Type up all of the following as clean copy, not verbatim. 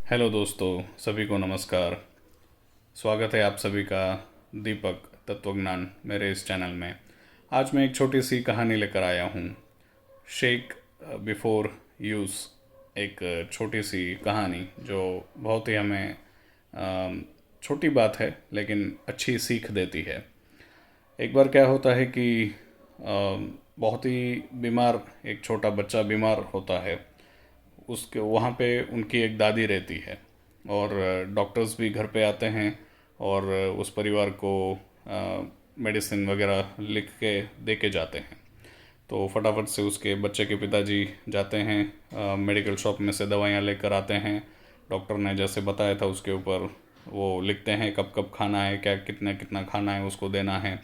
Hello दोस्तों, सभी को नमस्कार। स्वागत है आप सभी का दीपक तत्वज्ञान मेरे इस चैनल में। आज मैं एक छोटी सी कहानी लेकर आया हूँ, शेक बिफोर यूज़। एक छोटी सी कहानी जो बहुत ही हमें छोटी बात है लेकिन अच्छी सीख देती है। एक बार क्या होता है कि बहुत ही बीमार एक छोटा बच्चा बीमार होता है। उसके वहाँ पे उनकी एक दादी रहती है और डॉक्टर्स भी घर पे आते हैं और उस परिवार को मेडिसिन वगैरह लिख के दे के जाते हैं। तो फटाफट से उसके बच्चे के पिताजी जाते हैं, मेडिकल शॉप में से दवाइयाँ लेकर आते हैं। डॉक्टर ने जैसे बताया था उसके ऊपर वो लिखते हैं कब कब खाना है, क्या कितना कितना खाना है उसको देना है।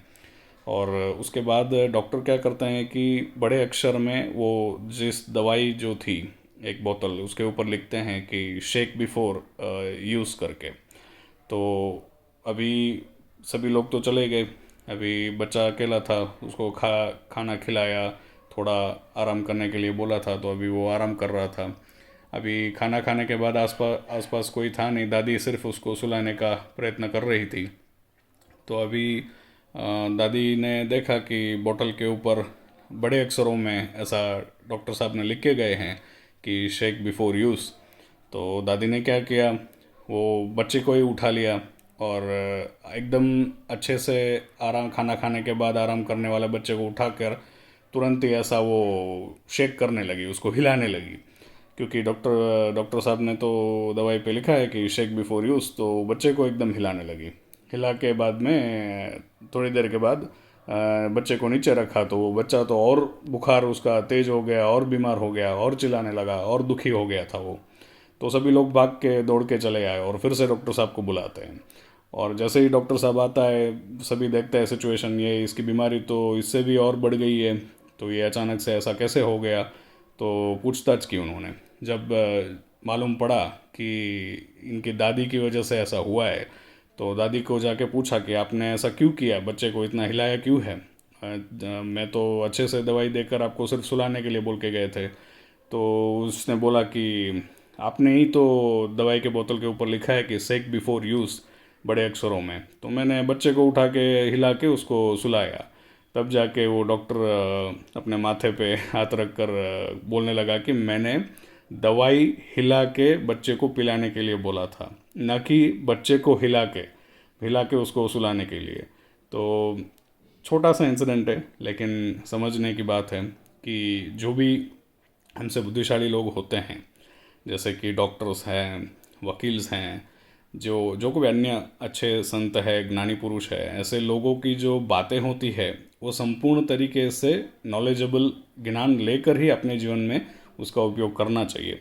और उसके बाद डॉक्टर क्या करते हैं कि बड़े अक्षर में वो जिस दवाई जो थी एक बोतल उसके ऊपर लिखते हैं कि शेक बिफोर यूज़ करके। तो अभी सभी लोग तो चले गए, अभी बच्चा अकेला था। उसको खाना खिलाया, थोड़ा आराम करने के लिए बोला था तो अभी वो आराम कर रहा था। अभी खाना खाने के बाद आसपास कोई था नहीं, दादी सिर्फ उसको सुलाने का प्रयत्न कर रही थी। तो अभी दादी ने देखा कि बोतल के ऊपर बड़े अक्षरों में ऐसा डॉक्टर साहब ने लिख के गए हैं कि शेक बिफोर यूज़। तो दादी ने क्या किया, वो बच्चे को ही उठा लिया और एकदम अच्छे से आराम खाना खाने के बाद आराम करने वाले बच्चे को उठाकर तुरंत ही ऐसा वो शेक करने लगी, उसको हिलाने लगी। क्योंकि डॉक्टर साहब ने तो दवाई पे लिखा है कि शेक बिफोर यूज़, तो बच्चे को एकदम हिलाने लगी। हिला के बाद में थोड़ी देर के बाद बच्चे को नीचे रखा तो वो बच्चा तो और बुखार उसका तेज हो गया और बीमार हो गया और चिल्लाने लगा और दुखी हो गया था वो। तो सभी लोग भाग के दौड़ के चले आए और फिर से डॉक्टर साहब को बुलाते हैं। और जैसे ही डॉक्टर साहब आता है सभी देखते हैं सिचुएशन, ये इसकी बीमारी तो इससे भी और बढ़ गई है, तो ये अचानक से ऐसा कैसे हो गया। तो पूछताछ की उन्होंने। जब मालूम पड़ा कि इनकी दादी की वजह से ऐसा हुआ है, तो दादी को जाके पूछा कि आपने ऐसा क्यों किया, बच्चे को इतना हिलाया क्यों है। मैं तो अच्छे से दवाई देकर आपको सिर्फ सुलाने के लिए बोल के गए थे। तो उसने बोला कि आपने ही तो दवाई के बोतल के ऊपर लिखा है कि सेक बिफोर यूज़ बड़े अक्षरों में, तो मैंने बच्चे को उठा के हिला के उसको सुलाया। तब जाके वो डॉक्टर अपने माथे पे हाथ रख कर बोलने लगा कि मैंने दवाई हिला के बच्चे को पिलाने के लिए बोला था, न कि बच्चे को हिला के उसको सुलाने के लिए। तो छोटा सा इंसिडेंट है लेकिन समझने की बात है कि जो भी हमसे बुद्धिशाली लोग होते हैं, जैसे कि डॉक्टर्स हैं, वकील्स हैं, जो जो कोई अन्य अच्छे संत है, ज्ञानी पुरुष है, ऐसे लोगों की जो बातें होती है वो संपूर्ण तरीके से नॉलेजेबल ज्ञान लेकर ही अपने जीवन में उसका उपयोग करना चाहिए।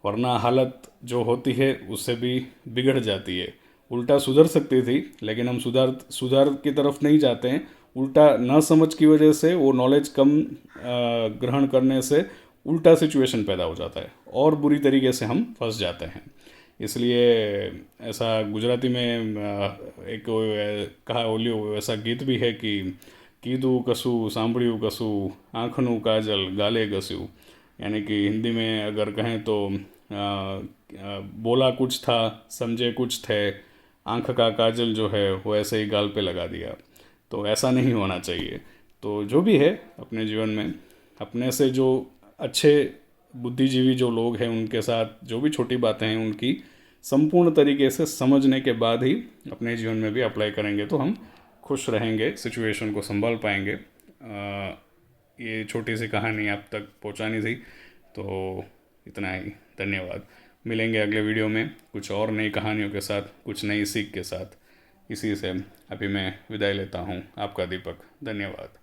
वरना हालत जो होती है उससे भी बिगड़ जाती है। उल्टा सुधर सकती थी लेकिन हम सुधार सुधार की तरफ नहीं जाते हैं। उल्टा न समझ की वजह से, वो नॉलेज कम ग्रहण करने से उल्टा सिचुएशन पैदा हो जाता है और बुरी तरीके से हम फंस जाते हैं। इसलिए ऐसा गुजराती में एक कहा ओलियो ऐसा गीत भी है कि कीधु कसु सांभळ्यु कसु आँखनु काजल गाले गस्यु। यानी कि हिंदी में अगर कहें तो बोला कुछ था, समझे कुछ थे, आँख का काजल जो है वो ऐसे ही गाल पे लगा दिया। तो ऐसा नहीं होना चाहिए। तो जो भी है अपने जीवन में, अपने से जो अच्छे बुद्धिजीवी जो लोग हैं उनके साथ जो भी छोटी बातें हैं उनकी संपूर्ण तरीके से समझने के बाद ही अपने जीवन में भी अप्लाई करेंगे तो हम खुश रहेंगे, सिचुएशन को संभाल पाएंगे। ये छोटी सी कहानी आप तक पहुंचानी थी, तो इतना ही। धन्यवाद। मिलेंगे अगले वीडियो में कुछ और नई कहानियों के साथ, कुछ नई सीख के साथ। इसी से अभी मैं विदाई लेता हूँ। आपका दीपक। धन्यवाद।